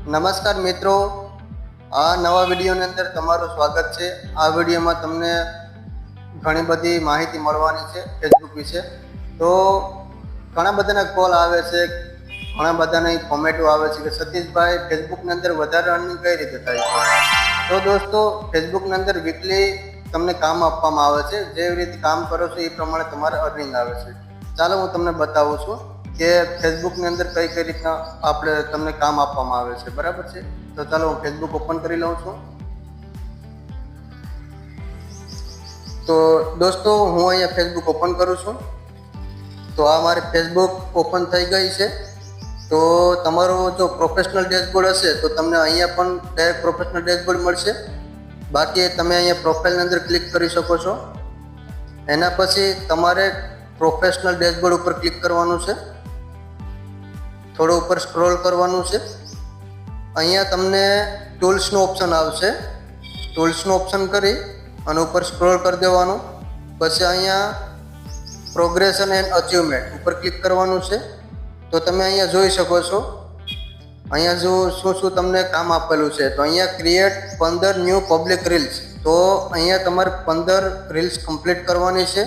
નમસ્કાર મિત્રો, આ નવા વિડીયોની અંદર તમારું સ્વાગત છે। આ વિડીયોમાં તમને ઘણી બધી માહિતી મળવાની છે ફેસબુક વિશે। તો ઘણા બધાના કોલ આવે છે, ઘણા બધાની કોમેન્ટો આવે છે કે સતીશભાઈ ફેસબુકની અંદર વધારે અર્નિંગ કઈ રીતે થાય છે। તો દોસ્તો, ફેસબુકની અંદર વીકલી તમને કામ આપવામાં આવે છે, જેવી રીતે કામ કરો છો એ પ્રમાણે તમારે અર્નિંગ આવે છે। ચાલો હું તમને બતાવું છું કે ફેસબુકની અંદર કઈ કઈ રીતના આપણે તમને કામ આપવામાં આવે છે, બરાબર છે। તો ચાલો હું ફેસબુક ઓપન કરી લઉં છું। તો દોસ્તો, હું અહીંયા ફેસબુક ઓપન કરું છું। તો આ મારી ફેસબુક ઓપન થઈ ગઈ છે। તો તમારો જો પ્રોફેશનલ ડેશબોર્ડ હશે તો તમને અહીંયા પણ ડાયરેક્ટ પ્રોફેશનલ ડેશબોર્ડ મળશે। બાકી તમે અહીંયા પ્રોફાઇલની અંદર ક્લિક કરી શકો છો। એના પછી તમારે પ્રોફેશનલ ડેશબોર્ડ ઉપર ક્લિક કરવાનું છે, થોડું ઉપર સ્ક્રોલ કરવાનું છે। અહીંયા તમને ટૂલ્સનો ઓપ્શન આવશે, ટૂલ્સનો ઓપ્શન કરી અને ઉપર સ્ક્રોલ કરી દેવાનું। પછી અહીંયા પ્રોગ્રેશન એન્ડ અચીવમેન્ટ ઉપર ક્લિક કરવાનું છે। તો તમે અહીંયા જોઈ શકો છો, અહીંયા જો શું તમને કામ આપેલું છે। તો અહીંયા ક્રિએટ 15 ન્યૂ પબ્લિક રીલ્સ। તો અહીંયા તમારે 15 રીલ્સ કમ્પ્લીટ કરવાની છે।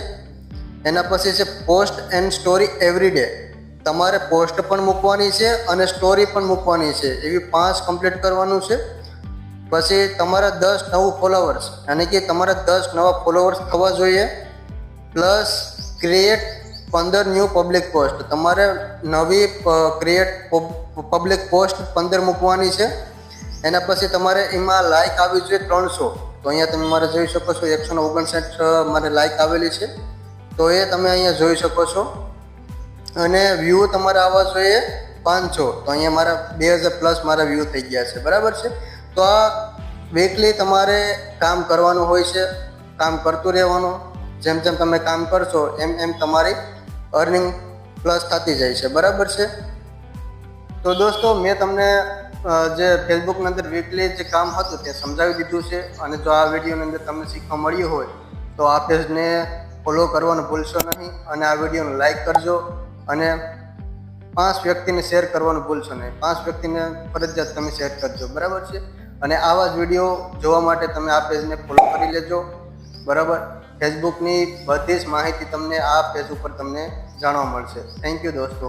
એના પછી છે post and story every day. તમારે પોસ્ટ પણ મૂકવાની છે અને સ્ટોરી પણ મૂકવાની છે, એવી 5 કમ્પ્લીટ કરવાનું છે। પછી તમારા 10 નવું ફોલોવર્સ, એટલે કે તમારા 10 નવા ફોલોવર્સ થવા જોઈએ। Plus create 15 new public post, તમારે નવી ક્રિએટ પબ્લિક પોસ્ટ 15 મૂકવાની છે। એના પછી તમારે એમાં લાઇક આવી જોઈએ 300। તો અહીંયા તમે મારે જોઈ શકો છો 159 મારે લાઇક આવેલી છે, તો એ તમે અહીંયા જોઈ શકો છો। અને વ્યૂ તમારે આવવા જોઈએ 500। તો અહીંયા મારા 2000 પ્લસ મારા વ્યૂ થઈ ગયા છે, બરાબર છે। તો આ વીકલી તમારે કામ કરવાનું હોય છે, કામ કરતું રહેવાનું। જેમ જેમ તમે કામ કરશો એમ એમ તમારી અર્નિંગ પ્લસ થતી જાય છે, બરાબર છે। તો દોસ્તો, મેં તમને જે ફેસબુકની અંદર વીકલી જે કામ હતું તે સમજાવી દીધું છે। અને જો આ વિડીયોની અંદર તમને શીખવા મળ્યું હોય તો આ પેજને ફોલો કરવાનું ભૂલશો નહીં, અને આ વિડીયોને લાઈક કરજો, અને 5 વ્યક્તિને શેર કરવાનું ભૂલશો નહીં। 5 વ્યક્તિને ફરજિયાત તમે શેર કરજો, બરાબર છે। અને આવા જ વિડીયો જોવા માટે તમે આ પેજને ફોલો કરી લેજો, બરાબર। ફેસબુકની બધી જ માહિતી તમને આ પેજ ઉપર તમને જાણવા મળશે। થેન્ક યુ દોસ્તો।